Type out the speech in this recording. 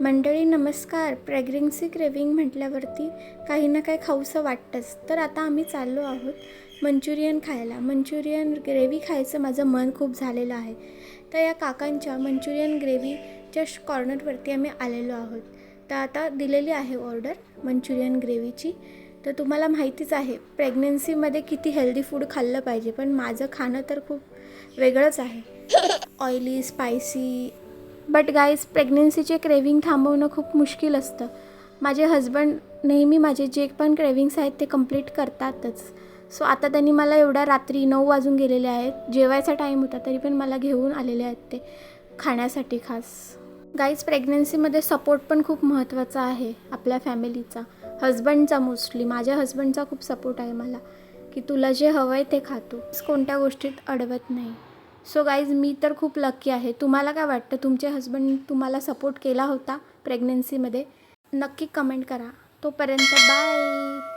मंडळी नमस्कार. Pregnancy craving म्हटल्यावरती काही ना काही खाऊसं वाटतंच. तर आता आम्ही चाललो आहोत मंचुरियन खायला. मंचुरियन ग्रेव्ही खायचं माझं मन खूप झालेलं आहे. तर या काकांच्या मंचुरियन ग्रेव्हीच्या कॉर्नरवरती आम्ही आलेलो आहोत. तर आता दिलेली आहे ऑर्डर मंचुरियन ग्रेव्हीची. तर तुम्हाला माहितीच आहे प्रेग्नन्सीमध्ये किती हेल्दी फूड खाल्लं पाहिजे, पण माझं खाणं तर खूप वेगळंच आहे, ऑइली स्पायसी. बट गाईज, प्रेग्नन्सीचे क्रेविंग थांबवणं खूप मुश्किल असतं. माझे हजबंड नेहमी माझे जे पण क्रेविंग्स आहेत ते कंप्लीट करतातच. सो आता त्यांनी मला एवढ्या रात्री 9 वाजून गेलेले आहेत, जेवायचा टाईम होता, तरी पण मला घेऊन आलेले आहेत ते खाण्यासाठी खास. गाईज, प्रेग्नन्सीमध्ये सपोर्ट पण खूप महत्त्वाचा आहे आपल्या फॅमिलीचा, हजबंडचा. मोस्टली माझ्या हजबंडचा खूप सपोर्ट आहे मला, की तुला जे हवं आहे ते खातो, कोणत्या गोष्टीत अडवत नाही. सो गाईज, मी तर खूप लकी आहे. तुम्हाला काय वाटतं, तुमचे हजबंड तुम्हाला सपोर्ट केला होता प्रेग्नन्सीमध्ये? नक्की कमेंट करा. तोपर्यंत बाय.